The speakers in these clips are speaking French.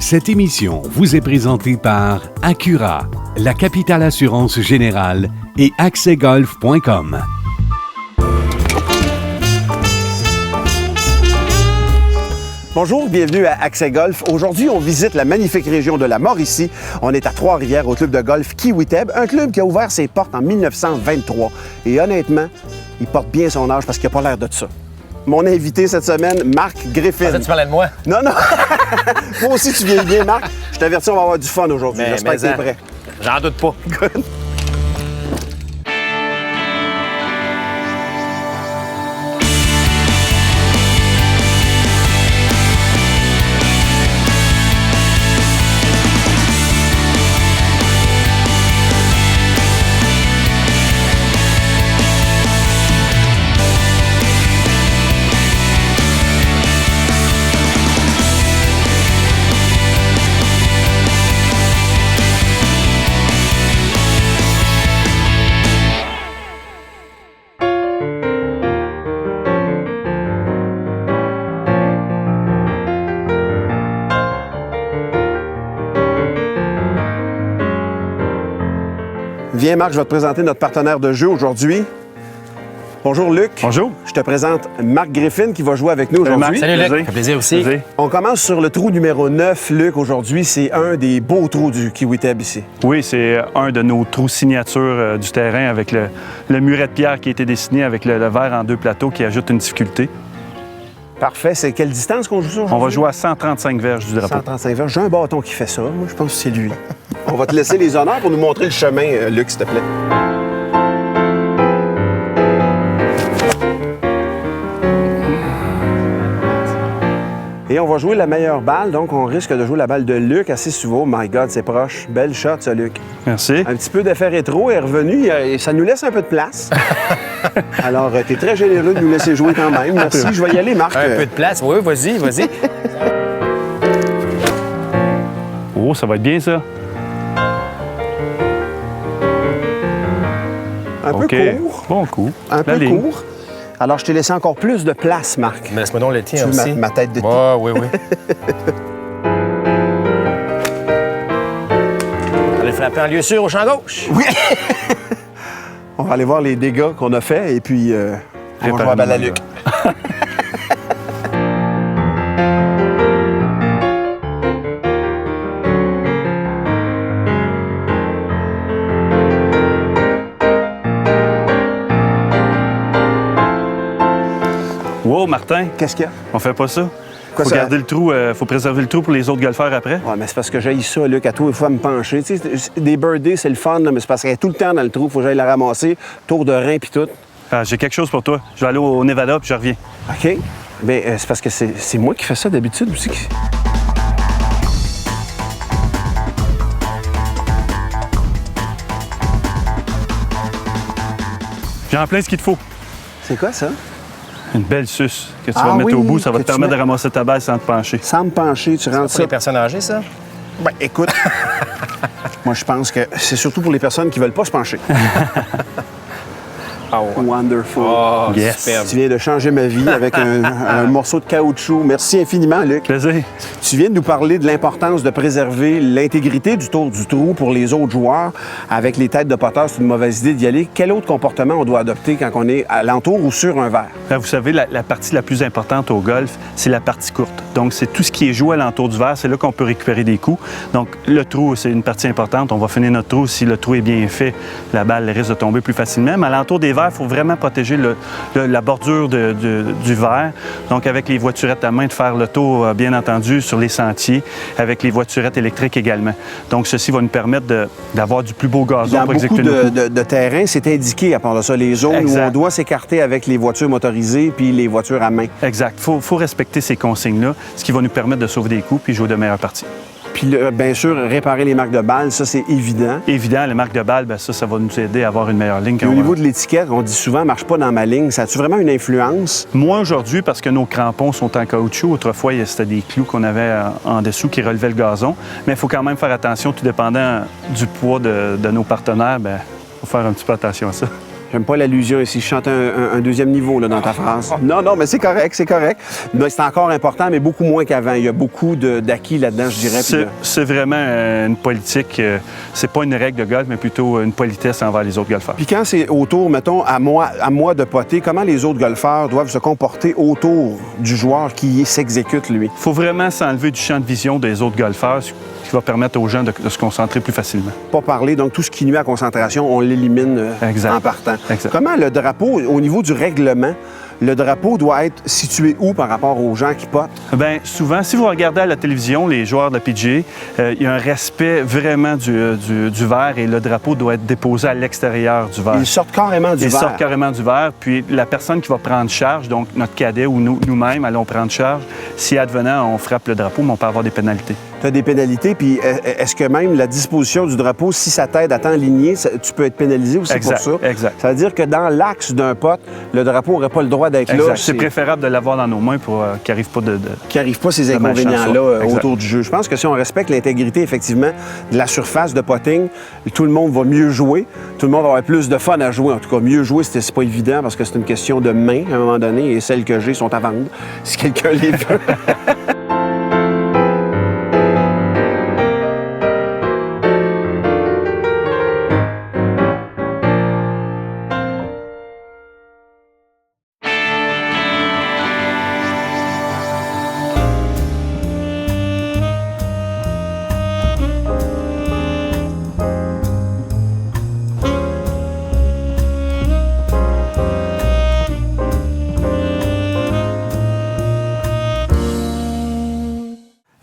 Cette émission vous est présentée par Accura, la capitale assurance générale et accesgolf.com. Bonjour, bienvenue à Accès Golf. Aujourd'hui, on visite la magnifique région de la Mauricie. On est à Trois-Rivières au club de golf Kiwiteb, un club qui a ouvert ses portes en 1923. Et honnêtement, il porte bien son âge parce qu'il n'a pas l'air de ça. Mon invité cette semaine, Marc Griffin. Ah, tu parlais de moi? Non, non. Moi aussi, tu viens bien, Marc. Je t'avertis, on va avoir du fun aujourd'hui. J'espère que tu es prêt. J'en doute pas. Good. Viens, Marc, je vais te présenter notre partenaire de jeu aujourd'hui. Bonjour, Luc. Bonjour. Je te présente Marc Griffin qui va jouer avec nous aujourd'hui. Salut, Luc. Plaisir. Ça fait plaisir aussi. Plaisir. On commence sur le trou numéro 9, Luc. Aujourd'hui, c'est un des beaux trous du Kiwiteb ici. Oui, c'est un de nos trous signature du terrain avec le muret de pierre qui a été dessiné avec le verre en deux plateaux qui ajoute une difficulté. Parfait. C'est quelle distance qu'on joue ça aujourd'hui? On va jouer à 135 verges du drapeau. 135 verges. J'ai un bâton qui fait ça. Moi, je pense que c'est lui. On va te laisser les honneurs pour nous montrer le chemin, Luc, s'il te plaît. Et on va jouer la meilleure balle, donc on risque de jouer la balle de Luc assez souvent. My God, c'est proche. Belle shot, ça, Luc. Merci. Un petit peu d'effet rétro est revenu et ça nous laisse un peu de place. Alors, tu es très généreux de nous laisser jouer quand même. Merci. Je vais y aller, Marc. Un peu de place. Oui, vas-y, vas-y. Oh, ça va être bien, ça. Un peu OK. court. Bon coup. Un La peu ligne. court. Alors, je t'ai laissé encore plus de place, Marc. Mais laisse-moi donc le tien Tu veux aussi. ma tête de thé? Ah, oui, oui. Allez frapper en lieu sûr au champ gauche. Oui! On va aller voir les dégâts qu'on a faits et puis on va jouer à balle à Luc. Wow, Martin, Qu'est-ce qu'il y a? on fait pas ça. Quoi, Faut ça? garder le trou, faut préserver le trou pour les autres golfeurs après. Ouais, mais c'est parce que j'ai ça, Luc, à toi, il faut me pencher. Tu sais, des birdies, c'est le fun, là, mais c'est parce qu'elle est tout le temps dans le trou. Il faut que j'aille la ramasser, tour de rein puis tout. Ah, j'ai quelque chose pour toi. Je vais aller au Nevada puis je reviens. OK? Bien, c'est parce que c'est moi qui fais ça d'habitude aussi. J'ai en plein ce qu'il te faut. C'est quoi ça? Une belle suce que tu Ah vas mettre oui, au bout. Ça va que te tu permettre mets- de ramasser ta balle sans te pencher. Sans me pencher, tu rentres Pour ça. les personnes âgées, ça? Ben, écoute, moi, je pense que c'est surtout pour les personnes qui veulent pas se pencher. Ah, ouais. Wonderful. Oh, Yes. superbe. Tu viens de changer ma vie avec un morceau de caoutchouc. Merci infiniment, Luc. Plaisir. Tu viens de nous parler de l'importance de préserver l'intégrité du tour du trou pour les autres joueurs. Avec les têtes de putter, c'est une mauvaise idée d'y aller. Quel autre comportement on doit adopter quand on est à l'entour ou sur un verre? Là, vous savez, la partie la plus importante au golf, c'est la partie courte. Donc, c'est tout ce qui est joué à l'entour du verre. C'est là qu'on peut récupérer des coups. Donc, le trou, c'est une partie importante. On va finir notre trou. Si le trou est bien fait, la balle risque de tomber plus facilement. Mais à l'entour des verres, il faut vraiment protéger la bordure du verre. Donc, avec les voiturettes à main, de faire le tour, bien entendu, sur les sentiers, avec les voiturettes électriques également. Donc, ceci va nous permettre d'avoir du plus beau gazon Dans pour beaucoup exécuter nos coups. de terrains, c'est indiqué à part de ça, les zones Exact. où on doit s'écarter avec les voitures motorisées puis les voitures à main. Exact. Il faut respecter ces consignes-là, ce qui va nous permettre de sauver des coups puis jouer de meilleures parties. Puis, bien sûr, réparer les marques de balles, ça, c'est évident. Évident, les marques de balles, bien, ça va nous aider à avoir une meilleure ligne. Et au niveau de l'étiquette, on dit souvent « marche pas dans ma ligne ». Ça a-tu vraiment une influence? Moins aujourd'hui parce que nos crampons sont en caoutchouc. Autrefois, c'était des clous qu'on avait en dessous qui relevaient le gazon. Mais il faut quand même faire attention, tout dépendant du poids de nos partenaires. Bien, il faut faire un petit peu attention à ça. J'aime pas l'allusion ici. Je chante un deuxième niveau là, dans ta phrase. Non, mais c'est correct, c'est correct. Mais c'est encore important, mais beaucoup moins qu'avant. Il y a beaucoup d'acquis là-dedans, je dirais. C'est vraiment une politique. C'est pas une règle de golf, mais plutôt une politesse envers les autres golfeurs. Puis quand c'est autour, mettons, à moi de poter, comment les autres golfeurs doivent se comporter autour du joueur qui s'exécute, lui? Il faut vraiment s'enlever du champ de vision des autres golfeurs, ce qui va permettre aux gens de se concentrer plus facilement. Pas parler, donc tout ce qui nuit à la concentration, on l'élimine en partant. Exact. Comment le drapeau, au niveau du règlement, le drapeau doit être situé où par rapport aux gens qui potent? Bien, souvent, si vous regardez à la télévision, les joueurs de la PGA, il y a un respect vraiment du verre et le drapeau doit être déposé à l'extérieur du verre. Ils sortent carrément du verre. Ils sortent carrément du verre. Puis la personne qui va prendre charge, donc notre cadet ou nous-mêmes allons prendre charge, si advenant on frappe le drapeau, mais on peut avoir des pénalités. Tu as des pénalités, puis est-ce que même la disposition du drapeau, si ça t'aide à t'enligner, tu peux être pénalisé aussi pour ça? Exact. Ça veut dire que dans l'axe d'un pote, le drapeau n'aurait pas le droit d'être là. C'est préférable de l'avoir dans nos mains pour qu'il n'arrive pas qu'il n'arrive pas ces inconvénients-là autour du jeu. Je pense que si on respecte l'intégrité, effectivement, de la surface de putting, tout le monde va mieux jouer. Tout le monde va avoir plus de fun à jouer. En tout cas, mieux jouer, c'est pas évident parce que c'est une question de main à un moment donné et celles que j'ai sont à vendre si quelqu'un les veut.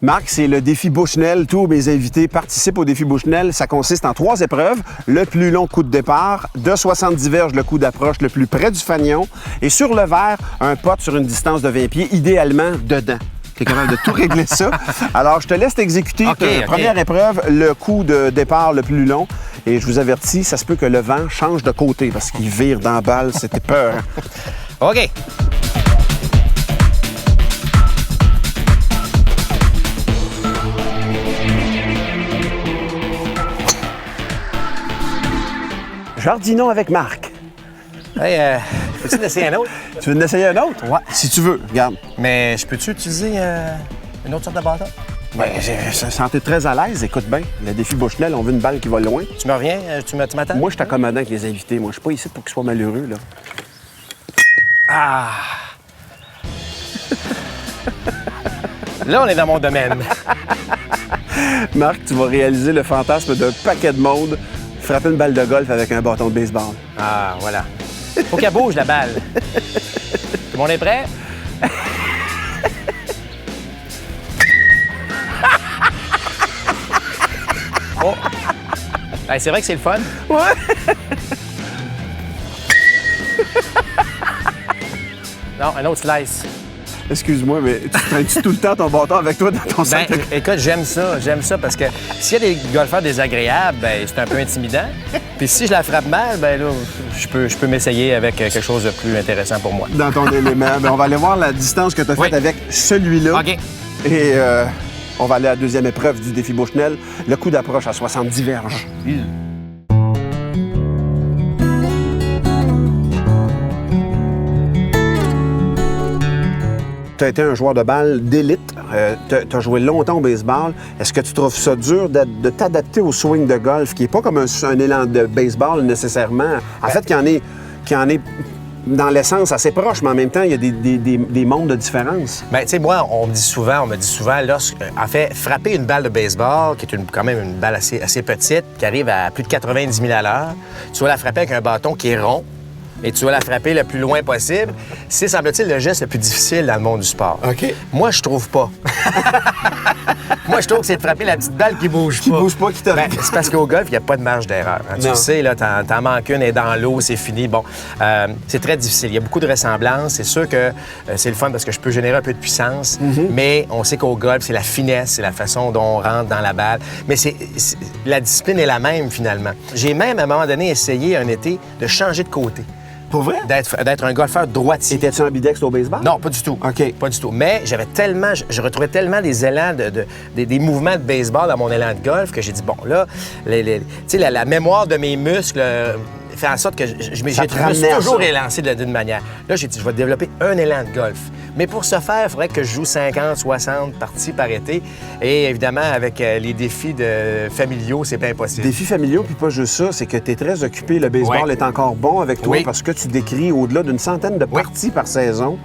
Marc, c'est le défi Bushnell. Tous mes invités participent au défi Bushnell. Ça consiste en 3 épreuves. Le plus long coup de départ, de 70 verges le coup d'approche le plus près du fanion et sur le verre, un putt sur une distance de 20 pieds, idéalement dedans. Tu es capable de tout régler ça. Alors, je te laisse t'exécuter première épreuve, le coup de départ le plus long. Et je vous avertis, ça se peut que le vent change de côté parce qu'il vire dans la balle. C'était peur. OK. Jardinons avec Marc. Hey, peux-tu en essayer un autre? Tu veux en essayer un autre? Ouais. Si tu veux, regarde. Mais je peux-tu utiliser une autre sorte de bâton? Ben, je me sentais très à l'aise. Écoute bien, le défi Bushnell, on veut une balle qui va loin. Tu me reviens? Tu m'attends? Moi, je suis accommodant avec les invités. Moi, je suis pas ici pour qu'ils soient malheureux, là. Ah! Là, on est dans mon domaine. Marc, tu vas réaliser le fantasme d'un paquet de monde, frapper une balle de golf avec un bâton de baseball. Ah, voilà. Faut qu'elle bouge, la balle. Tout le monde est prêt? Oh! Hey, c'est vrai que c'est le fun. Ouais! Non, un autre slice. Excuse-moi, mais tu traînes-tu tout le temps ton bâton avec toi dans ton sac? Ben, écoute, j'aime ça parce que s'il y a des golfeurs désagréables, ben c'est un peu intimidant. Puis si je la frappe mal, ben là, je peux m'essayer avec quelque chose de plus intéressant pour moi. Dans ton élément. Ben, on va aller voir la distance que tu as faite avec celui-là. OK. Et on va aller à la deuxième épreuve du défi Bushnell, le coup d'approche à 70 verges. Tu as été un joueur de balle d'élite. Tu as joué longtemps au baseball. Est-ce que tu trouves ça dur de t'adapter au swing de golf, qui n'est pas comme un élan de baseball nécessairement? En fait, qui en est dans l'essence assez proche, mais en même temps, il y a des mondes de différence. Bien, tu sais, moi, on me dit souvent, en fait, frapper une balle de baseball, qui est quand même une balle assez petite, qui arrive à plus de 90 000 à l'heure, tu vas la frapper avec un bâton qui est rond, et tu vas la frapper le plus loin possible. C'est, semble-t-il, le geste le plus difficile dans le monde du sport. OK. Moi, je trouve pas. Moi, je trouve que c'est de frapper la petite balle qui bouge pas. Qui bouge pas, qui te Ben, c'est parce qu'au golf, il n'y a pas de marge d'erreur. Hein. Tu le sais, là, t'en manques une, elle est dans l'eau, c'est fini. Bon, c'est très difficile. Il y a beaucoup de ressemblances. C'est sûr que c'est le fun parce que je peux générer un peu de puissance, mais on sait qu'au golf, c'est la finesse, c'est la façon dont on rentre dans la balle. Mais la discipline est la même, finalement. J'ai même, à un moment donné, essayé un été de changer de côté. Pour vrai? D'être un golfeur droitier. Étais-tu ambidextre au baseball? Non, pas du tout. OK. Pas du tout. Mais j'avais tellement... Je retrouvais tellement des élans, des mouvements de baseball dans mon élan de golf que j'ai dit, bon, là, tu sais, la mémoire de mes muscles fait en sorte que je me Ça suis te ramenait à toujours ça. élancé d'une manière. Là, j'ai dit, je vais développer un élan de golf. Mais pour ce faire, il faudrait que je joue 50, 60 parties par été. Et évidemment, avec les défis familiaux, c'est pas impossible. Défis familiaux, puis pas juste ça, c'est que tu es très occupé. Le baseball Ouais. est encore bon avec toi Oui. parce que tu décris au-delà d'une centaine de Oui. parties par saison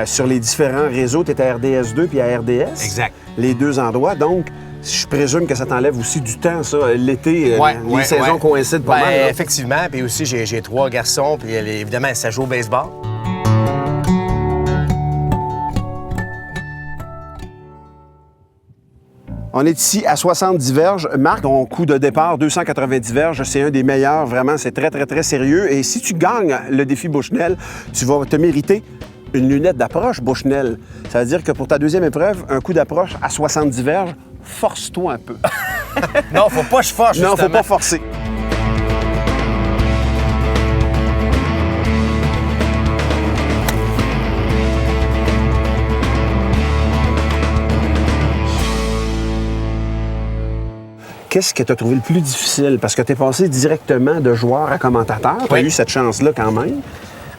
sur les différents réseaux. Tu es à RDS2 puis à RDS. Exact. Les deux endroits. Donc, je présume que ça t'enlève aussi du temps, ça. L'été, Ouais, les ouais, saisons ouais. coïncident pas Ben, mal. là. effectivement. Puis aussi, j'ai 3 garçons. Puis évidemment, ça joue au baseball. On est ici à 70 verges. Marc, ton coup de départ, 290 verges, c'est un des meilleurs. Vraiment, c'est très, très, très sérieux. Et si tu gagnes le défi Bushnell, tu vas te mériter une lunette d'approche Bushnell. Ça veut dire que pour ta deuxième épreuve, un coup d'approche à 70 verges, force-toi un peu. Non, faut pas que je force, Non, justement. faut pas forcer. Qu'est-ce que tu as trouvé le plus difficile? Parce que tu es passé directement de joueur à commentateur. Tu as Oui. eu cette chance-là quand même.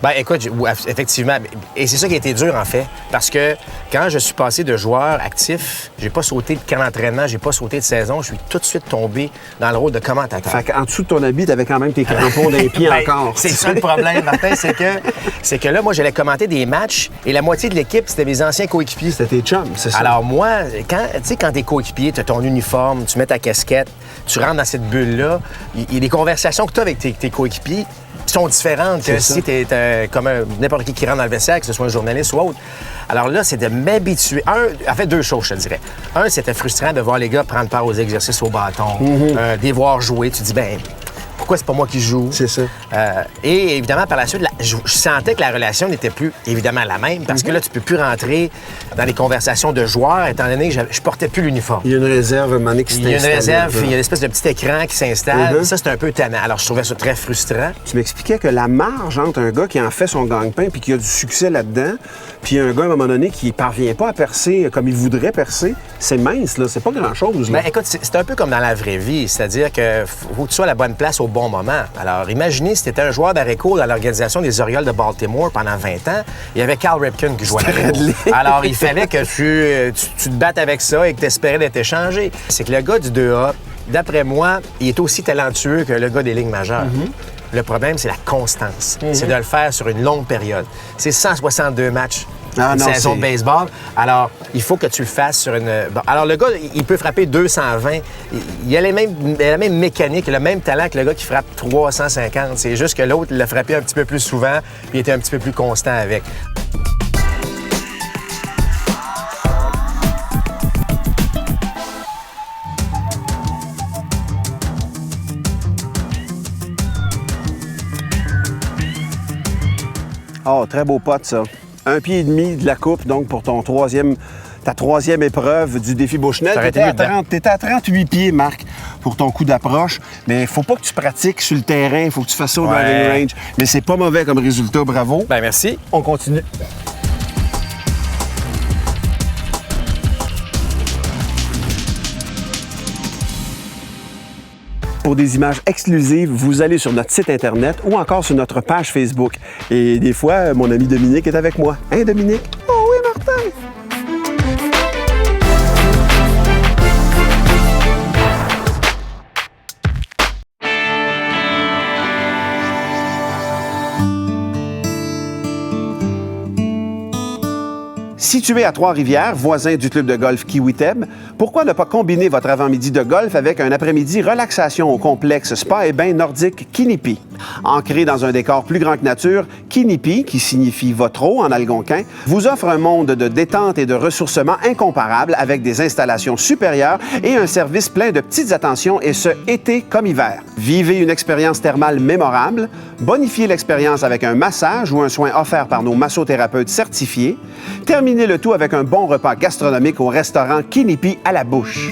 Ben écoute, effectivement, et c'est ça qui a été dur en fait, parce que quand je suis passé de joueur actif, j'ai pas sauté de camp d'entraînement, j'ai pas sauté de saison, je suis tout de suite tombé dans le rôle de commentateur. Fait qu'en dessous de ton habit, tu avais quand même tes crampons d'un pied Ben, encore. c'est ça le problème, Martin, c'est que là, moi, j'allais commenter des matchs et la moitié de l'équipe, c'était mes anciens coéquipiers. C'était tes chums, c'est ça. Alors moi, tu sais, quand t'es coéquipier, tu as ton uniforme, tu mets ta casquette, tu rentres dans cette bulle-là, il y a des conversations que tu as avec tes coéquipiers qui sont différentes que C'est ça. si tu es comme n'importe qui rentre dans le vestiaire, que ce soit un journaliste ou autre. Alors là, c'est de m'habituer. En fait, 2 choses, je te dirais. Un, c'était frustrant de voir les gars prendre part aux exercices au bâton, de les voir jouer. Tu te dis, ben pourquoi c'est pas moi qui joue? C'est ça. Et évidemment, par la suite, je sentais que la relation n'était plus évidemment la même parce que là, tu peux plus rentrer dans les conversations de joueurs étant donné que je portais plus l'uniforme. Il y a une réserve, Mané, qui s'est Il y a une installée, réserve, là. il y a une espèce de petit écran qui s'installe. Mhm. Ça, c'est un peu tannant. Alors, je trouvais ça très frustrant. Tu m'expliquais que la marge entre un gars qui en fait son gagne-pain puis qui a du succès là-dedans, puis un gars, à un moment donné, qui parvient pas à percer comme il voudrait percer, c'est mince, là. C'est pas grand-chose, là. Ben, écoute, c'est un peu comme dans la vraie vie, c'est-à-dire que faut que tu sois à la bonne place au bon moment. Alors, imaginez si tu étais un joueur d'arrêt-court dans l'organisation des Orioles de Baltimore pendant 20 ans, il y avait Cal Ripken qui jouait à l'arrêt-court. Alors, il fallait que tu te battes avec ça et que tu espérais d'être échangé. C'est que le gars du 2A, d'après moi, il est aussi talentueux que le gars des lignes majeures. Le problème, c'est la constance. C'est de le faire sur une longue période. C'est 162 matchs. Ah Une non, saison c'est- de baseball. Alors, il faut que tu le fasses sur une... Bon, alors, le gars, il peut frapper 220. Il a la même mécanique, le même talent que le gars qui frappe 350. C'est juste que l'autre, il l'a frappé un petit peu plus souvent, puis il était un petit peu plus constant avec. Oh, très beau pote, ça. 1,5 pied de la coupe, donc, pour ta troisième épreuve du défi Bushnell. Ça aurait été mieux T'étais à 38 pieds, Marc, pour ton coup d'approche. Mais il faut pas que tu pratiques sur le terrain, il faut que tu fasses ça au Ouais. driving range. Mais c'est pas mauvais comme résultat, bravo. Ben merci. On continue. Pour des images exclusives, vous allez sur notre site Internet ou encore sur notre page Facebook. Et des fois, mon ami Dominique est avec moi. Hein, Dominique? Oh oui, Martin! Situé à Trois-Rivières, voisin du club de golf Kiwiteb, pourquoi ne pas combiner votre avant-midi de golf avec un après-midi relaxation au complexe spa et bain nordique Kinipi? Ancré dans un décor plus grand que nature, Kinipi, qui signifie votre eau en algonquin, vous offre un monde de détente et de ressourcement incomparable avec des installations supérieures et un service plein de petites attentions, et ce, été comme hiver. Vivez une expérience thermale mémorable, bonifiez l'expérience avec un massage ou un soin offert par nos massothérapeutes certifiés, terminez le tout avec un bon repas gastronomique au restaurant Kinipi à la bouche.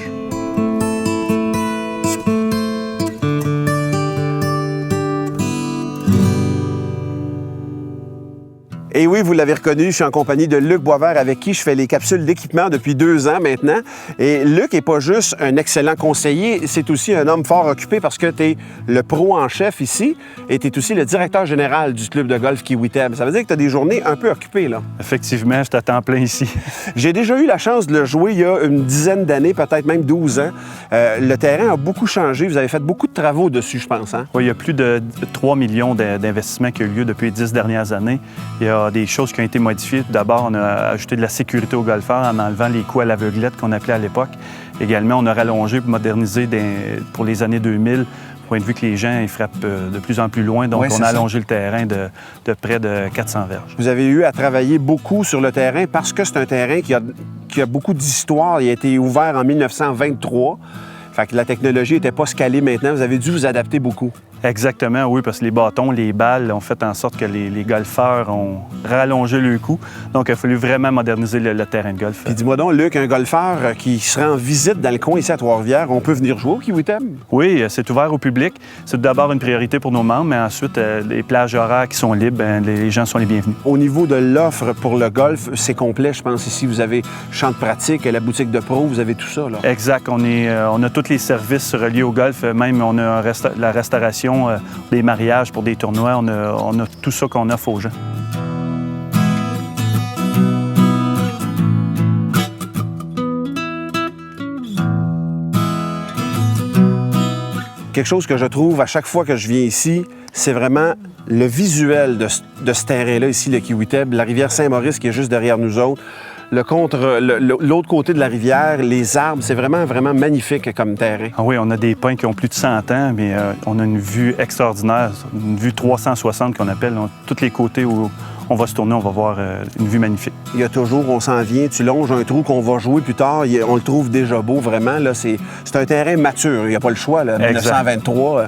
Et oui, vous l'avez reconnu, je suis en compagnie de Luc Boisvert avec qui je fais les capsules d'équipement depuis 2 ans maintenant. Et Luc n'est pas juste un excellent conseiller, c'est aussi un homme fort occupé parce que tu es le pro en chef ici et tu es aussi le directeur général du club de golf Kiwiteb. Ça veut dire que tu as des journées un peu occupées, là. Effectivement, je suis à temps plein ici. J'ai déjà eu la chance de le jouer il y a une dizaine d'années, peut-être même 12 ans. Le terrain a beaucoup changé. Vous avez fait beaucoup de travaux dessus, je pense. Hein? Oui, il y a plus de 3 millions d'investissements qui ont eu lieu depuis les 10 dernières années. Il y a des choses qui ont été modifiées. D'abord, on a ajouté de la sécurité aux golfeurs en enlevant les coups à l'aveuglette qu'on appelait à l'époque. Également, on a rallongé pour moderniser pour les années 2000, point de vue que les gens ils frappent de plus en plus loin. Donc, on a allongé le terrain de près de 400 verges. Vous avez eu à travailler beaucoup sur le terrain parce que c'est un terrain qui a beaucoup d'histoire. Il a été ouvert en 1923. Fait que la technologie n'était pas scalée maintenant. Vous avez dû vous adapter beaucoup. Exactement, oui, parce que les bâtons, les balles ont fait en sorte que les golfeurs ont rallongé le coup. Donc, il a fallu vraiment moderniser le terrain de golf. Puis dis-moi donc, Luc, un golfeur qui serait en visite dans le coin ici à Trois-Rivières, on peut venir jouer au Kiwiteb? Oui, c'est ouvert au public. C'est d'abord une priorité pour nos membres, mais ensuite, les plages horaires qui sont libres, les gens sont les bienvenus. Au niveau de l'offre pour le golf, c'est complet, je pense. Ici, vous avez champ de pratique, la boutique de pro, vous avez tout ça, là. Exact. On a tous les services reliés au golf. Même, on a la restauration, des mariages pour des tournois. On a tout ça qu'on offre aux gens. Quelque chose que je trouve à chaque fois que je viens ici, c'est vraiment le visuel de ce terrain-là, ici, le Kiwiteb, la rivière Saint-Maurice qui est juste derrière nous autres. L'autre côté de la rivière, les arbres, c'est vraiment, vraiment magnifique comme terrain. Ah oui, on a des pins qui ont plus de 100 ans, mais on a une vue extraordinaire, une vue 360 qu'on appelle. Tous les côtés où on va se tourner, on va voir une vue magnifique. Il y a toujours, on s'en vient, tu longes un trou qu'on va jouer plus tard, on le trouve déjà beau, vraiment. Là, c'est un terrain mature, il n'y a pas le choix, là, 1923.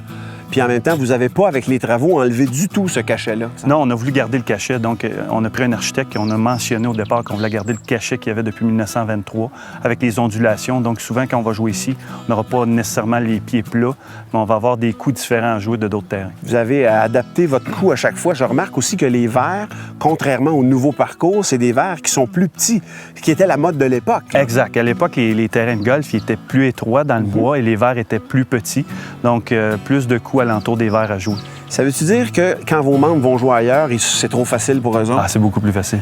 Puis en même temps, vous n'avez pas, avec les travaux, enlevé du tout ce cachet-là. Non, on a voulu garder le cachet. Donc, on a pris un architecte et on a mentionné au départ qu'on voulait garder le cachet qu'il y avait depuis 1923 avec les ondulations. Donc, souvent, quand on va jouer ici, on n'aura pas nécessairement les pieds plats, mais on va avoir des coups différents à jouer de d'autres terrains. Vous avez adapté votre coup à chaque fois. Je remarque aussi que les verres, contrairement au nouveau parcours, c'est des verres qui sont plus petits, ce qui était la mode de l'époque. Exact. À l'époque, les terrains de golf ils étaient plus étroits dans le bois et les verres étaient plus petits. Donc, plus de coups alentour des verres à jouer. Ça veut-tu dire que quand vos membres vont jouer ailleurs, c'est trop facile pour eux autres? Ah, c'est beaucoup plus facile.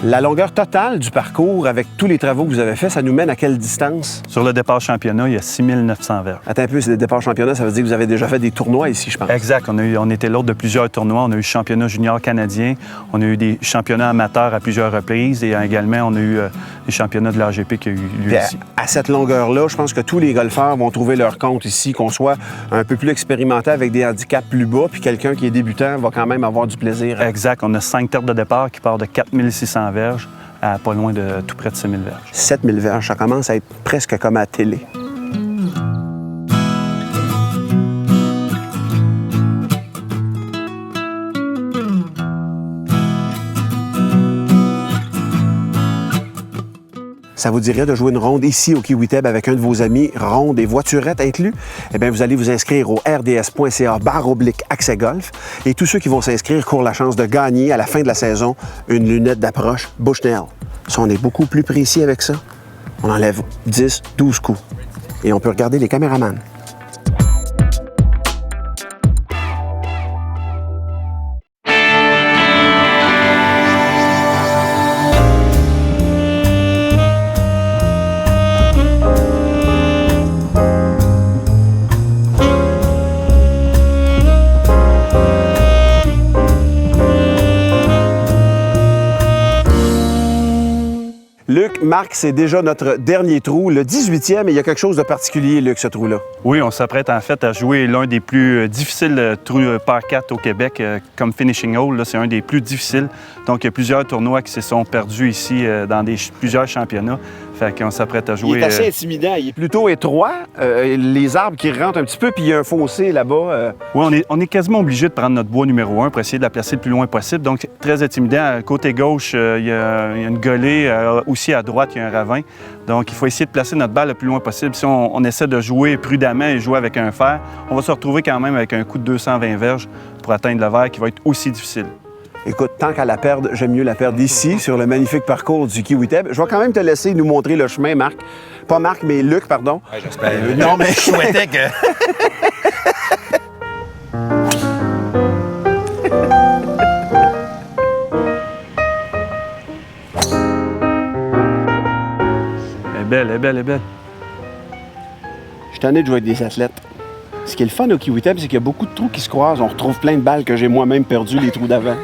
La longueur totale du parcours, avec tous les travaux que vous avez faits, ça nous mène à quelle distance? Sur le départ championnat, il y a 6900 verges. Attends un peu, c'est le départ championnat, ça veut dire que vous avez déjà fait des tournois ici, je pense. Exact. On était l'hôte de plusieurs tournois. On a eu le championnat junior canadien. On a eu des championnats amateurs à plusieurs reprises. Et également, on a eu les championnats de l'AGP qui a eu lieu ici. À cette longueur-là, je pense que tous les golfeurs vont trouver leur compte ici, qu'on soit un peu plus expérimenté avec des handicaps plus bas, puis quelqu'un qui est débutant va quand même avoir du plaisir. Exact. On a 5 terres de départ qui partent de 4600 verges à pas loin de tout près de 7000 verges. 7000 verges, ça commence à être presque comme à la télé. Ça vous dirait de jouer une ronde ici au Kiwiteb avec un de vos amis, ronde et voiturette inclus? Eh bien, vous allez vous inscrire au rds.ca/accès golf. Et tous ceux qui vont s'inscrire courent la chance de gagner à la fin de la saison une lunette d'approche Bushnell. Ça, on est beaucoup plus précis avec ça. On enlève 10, 12 coups. Et on peut regarder les caméramans. Luc, Marc, c'est déjà notre dernier trou, le 18e, et il y a quelque chose de particulier, Luc, ce trou-là. Oui, on s'apprête en fait à jouer l'un des plus difficiles trous par 4 au Québec comme finishing hole. C'est un des plus difficiles. Donc, il y a plusieurs tournois qui se sont perdus ici dans plusieurs championnats. Fait qu'on s'apprête à jouer. Il est assez intimidant. Il est plutôt étroit. Les arbres qui rentrent un petit peu, puis il y a un fossé là-bas. Oui, on est quasiment obligé de prendre notre bois numéro 1 pour essayer de la placer le plus loin possible. Donc, c'est très intimidant. Côté gauche, il y a une gelée. Aussi, à droite, il y a un ravin. Donc, il faut essayer de placer notre balle le plus loin possible. Si on essaie de jouer prudemment et jouer avec un fer, on va se retrouver quand même avec un coup de 220 verges pour atteindre le verre qui va être aussi difficile. Écoute, tant qu'à la perdre, j'aime mieux la perdre ici, sur le magnifique parcours du Kiwiteb. Je vais quand même te laisser nous montrer le chemin, Marc. Pas Marc, mais Luc, pardon. Ouais, j'espère. Non, mais... Je souhaitais que... Elle est belle. Je suis tanné de jouer avec des athlètes. Ce qui est le fun au Kiwiteb, c'est qu'il y a beaucoup de trous qui se croisent. On retrouve plein de balles que j'ai moi-même perdues, les trous d'avant.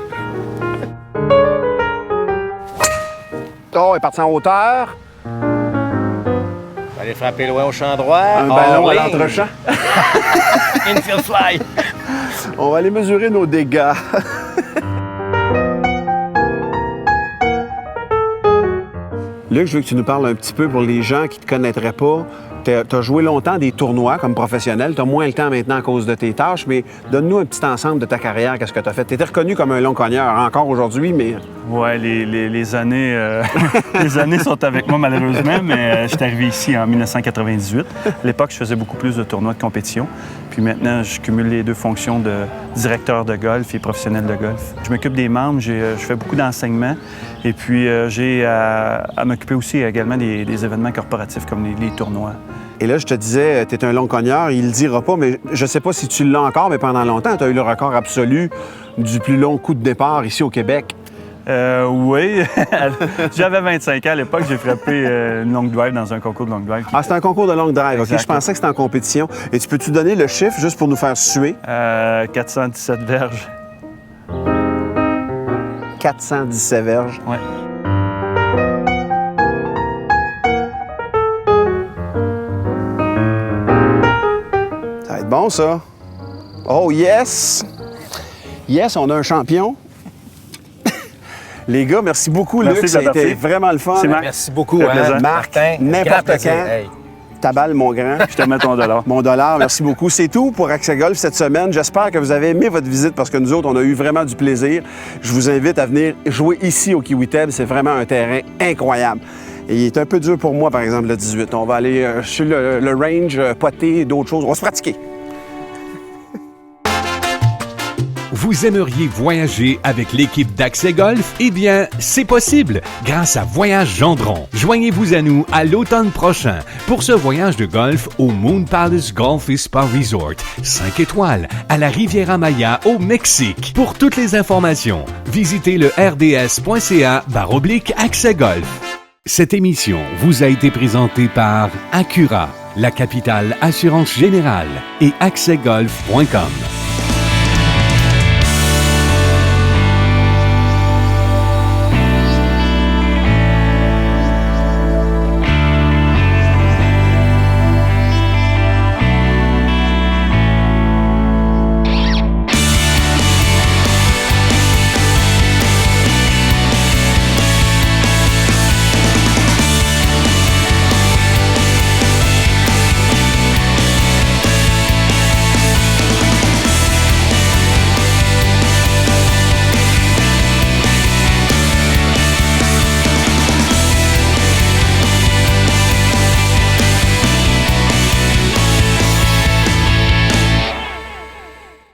Oh, elle est partie en hauteur. On va aller frapper loin au champ droit. Un ballon à l'entrechamp. Infield fly. On va aller mesurer nos dégâts. Luc, je veux que tu nous parles un petit peu pour les gens qui ne te connaîtraient pas. Tu as joué longtemps des tournois comme professionnel. Tu as moins le temps maintenant à cause de tes tâches, mais donne-nous un petit ensemble de ta carrière. Qu'est-ce que tu as fait? Tu étais reconnu comme un long cogneur encore aujourd'hui, mais... Oui, les années, les années sont avec moi malheureusement, mais je suis arrivé ici en 1998. À l'époque, je faisais beaucoup plus de tournois de compétition. Puis maintenant, je cumule les deux fonctions de directeur de golf et professionnel de golf. Je m'occupe des membres, je fais beaucoup d'enseignement. Et puis, j'ai à m'occuper aussi également des événements corporatifs comme les tournois. Et là, je te disais, tu es un long cogneur, il le dira pas, mais je sais pas si tu l'as encore, mais pendant longtemps, tu as eu le record absolu du plus long coup de départ ici au Québec. Oui. J'avais 25 ans à l'époque, j'ai frappé une long drive dans un concours de long drive. Ah, c'était un concours de long drive, OK. Je pensais que c'était en compétition. Et tu peux-tu donner le chiffre juste pour nous faire suer? 417 verges. 417 verges. Oui. Ça va être bon, ça. Oh, yes! Yes, on a un champion. Les gars, merci beaucoup, merci, Luc. Ça a été vraiment le fun. Merci beaucoup, Marc, Martin. n'importe quand. Hey. Ta balle, mon grand. Je te mets ton dollar. Mon dollar, merci beaucoup. C'est tout pour Accès Golf cette semaine. J'espère que vous avez aimé votre visite parce que nous autres, on a eu vraiment du plaisir. Je vous invite à venir jouer ici au Kiwiteb. C'est vraiment un terrain incroyable. Et il est un peu dur pour moi, par exemple, le 18. On va aller sur le range, poter et d'autres choses. On va se pratiquer. Vous aimeriez voyager avec l'équipe d'Accès Golf? Eh bien, c'est possible grâce à Voyage Gendron. Joignez-vous à nous à l'automne prochain pour ce voyage de golf au Moon Palace Golf & Spa Resort, 5 étoiles, à la Riviera Maya au Mexique. Pour toutes les informations, visitez le rds.ca/Accès Golf. Cette émission vous a été présentée par Accura, la capitale assurance générale et accèsgolf.com.